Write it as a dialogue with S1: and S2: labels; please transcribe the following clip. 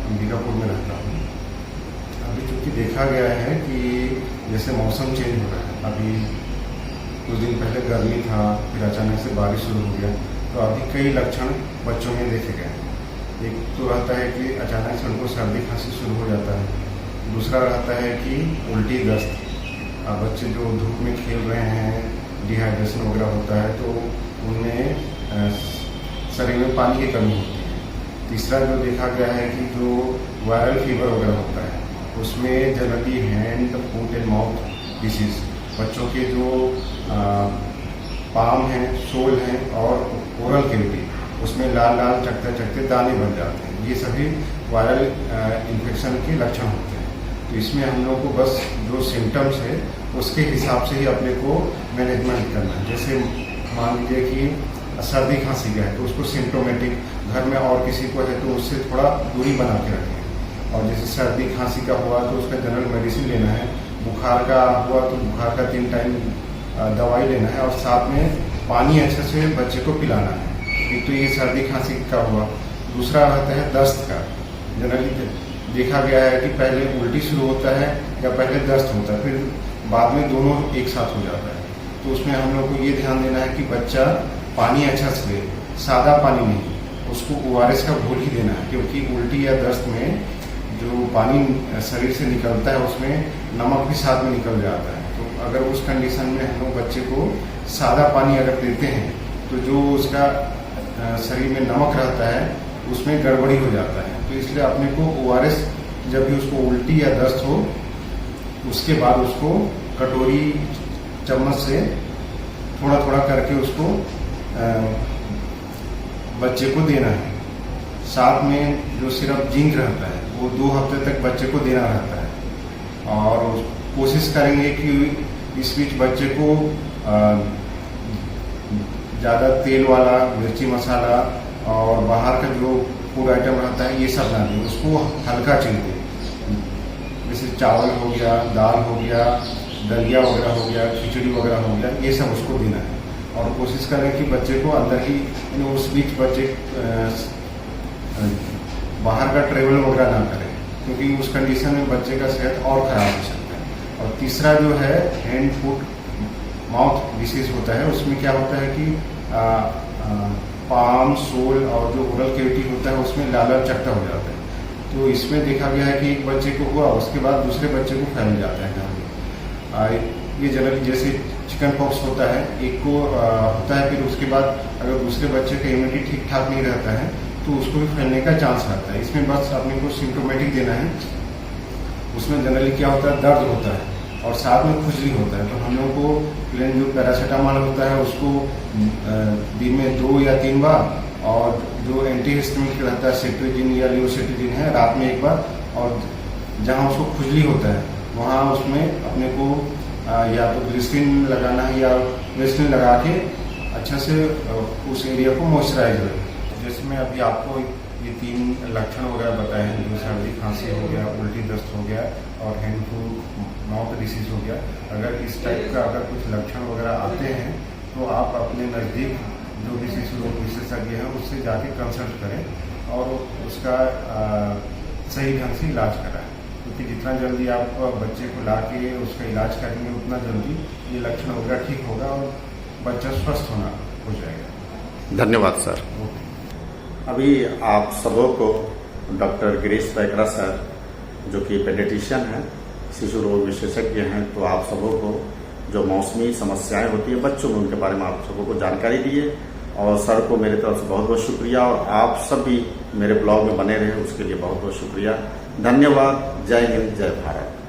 S1: अंबिकापुर में रहता हूँ। अभी चूँकि देखा गया है कि जैसे मौसम चेंज हो रहा है, अभी कुछ दिन पहले गर्मी था, फिर अचानक से बारिश शुरू हो गया, तो अभी कई लक्षण बच्चों में देखे गए हैं। एक तो रहता है कि अचानक से उनको सर्दी खांसी शुरू हो जाता है, दूसरा रहता है कि उल्टी दस्त, बच्चे जो धूप में खेल रहे हैं, डिहाइड्रेशन वगैरह होता है तो उनमें शरीर में पानी की कमी होती है। तीसरा जो देखा गया है कि जो वायरल फीवर वगैरह होता है उसमें generally hand, foot and mouth disease, बच्चों के जो पाम हैं, सोल हैं और ओरल कैविटी, उसमें लाल लाल चकते चकते दाने बन जाते हैं। ये सभी वायरल इन्फेक्शन के लक्षण होते हैं। तो इसमें हम लोग को बस जो सिम्टम्स है उसके हिसाब से ही अपने को मैनेजमेंट करना है। जैसे मान लीजिए कि सर्दी खांसी का है तो उसको सिम्टोमेटिक घर में और किसी को है तो उससे थोड़ा दूरी बना के रखें। और जैसे सर्दी खांसी का हुआ तो उसका जनरल मेडिसिन लेना है, बुखार का हुआ तो बुखार का 3 टाइम दवाई लेना है और साथ में पानी अच्छे से बच्चे को पिलाना है। एक तो ये सर्दी खांसी का हुआ। दूसरा रहता है दस्त का। जनरली देखा गया है कि पहले उल्टी शुरू होता है या पहले दस्त होता है, फिर बाद में दोनों एक साथ हो जाता है। तो उसमें हम लोग को ये ध्यान देना है कि बच्चा पानी अच्छा से ले, सादा पानी नहीं, उसको ORS का घोल ही देना है, क्योंकि उल्टी या दस्त में जो पानी शरीर से निकलता है उसमें नमक भी साथ में निकल जाता है। तो अगर उस कंडीशन में हम लोग बच्चे को सादा पानी अगर देते हैं तो जो उसका शरीर में नमक रहता है उसमें गड़बड़ी हो जाता है। तो इसलिए अपने को ORS जब भी उसको उल्टी या दस्त हो उसके बाद उसको कटोरी चम्मच से थोड़ा थोड़ा करके उसको बच्चे को देना है। साथ में जो सिरप जिंक रहता है वो 2 हफ्ते तक बच्चे को देना रहता है। और कोशिश करेंगे कि इस बीच बच्चे को ज़्यादा तेल वाला, मिर्ची मसाला और बाहर का जो फूड आइटम रहता है ये सब ना दें, उसको हल्का चीज दें। जैसे चावल हो गया, दाल हो गया, दलिया वगैरह हो गया, खिचड़ी वगैरह हो गया, ये सब उसको देना है। और कोशिश करें कि बच्चे को अंदर ही, उस बीच बच्चे बाहर का ट्रेवल वगैरह ना करें, क्योंकि उस कंडीशन में बच्चे का सेहत और खराब हो सकता है। और तीसरा जो है हैंड, फुट, माउथ डिसीज होता है, उसमें क्या होता है कि पाम, सोल और जो ओरल कैविटी होता है उसमें लाल लाल चकता हो जाता है। तो इसमें देखा गया है कि एक बच्चे को हुआ उसके बाद दूसरे बच्चे को फैल जाता है घर में। ये जनरली जैसे चिकन पॉक्स होता है, एक को होता है, फिर उसके बाद अगर दूसरे बच्चे का इम्यूनिटी ठीक ठाक नहीं रहता है तो उसको भी फैलने का चांस रहता है। इसमें बस अपने को सिम्टोमेटिक देना है। उसमें जनरली क्या होता है, दर्द होता है और साथ में खुजली होता है। तो हम लोग को प्लेन जो पैरासीटामोल होता है उसको दिन में 2 या 3 बार, और जो एंटीहिस्टामिनिक रहता है सेट्रिजिन या लियोसेट्रिजिन है, रात में 1 बार। और जहाँ उसको खुजली होता है वहाँ उसमें अपने को या तो ग्लिसरीन लगाना है या वेस्लिन लगा के अच्छा से उस एरिया को मॉइस्चराइज रखें। जैसे मैं अभी आपको ये 3 लक्षण वगैरह बताए हैं, जो सर्दी खांसी हो गया, उल्टी दस्त हो गया और हैंड, फुट, माउथ डिसीज हो गया। अगर इस टाइप का अगर कुछ लक्षण वगैरह आते हैं तो आप अपने नज़दीक जो भी शिशु रोग विशेषज्ञ हैं उससे जाके कंसल्ट करें और उसका सही ढंग से इलाज कराएं, क्योंकि जितना जल्दी आप बच्चे को ला के उसका इलाज करेंगे उतना जल्दी ये लक्षण वगैरह ठीक होगा और बच्चा स्वस्थ होना हो जाएगा।
S2: धन्यवाद सर। अभी आप सबों को डॉक्टर गिरीश पैकरा सर, जो कि पेडियाट्रिशियन हैं, शिशु रोग विशेषज्ञ हैं, तो आप सबों को जो मौसमी समस्याएं होती है बच्चों में उनके बारे में आप सबों को जानकारी दिए। और सर को मेरे तरफ से बहुत बहुत शुक्रिया, और आप सब भी मेरे ब्लॉग में बने रहे उसके लिए बहुत बहुत शुक्रिया। धन्यवाद। जय हिंद, जय भारत।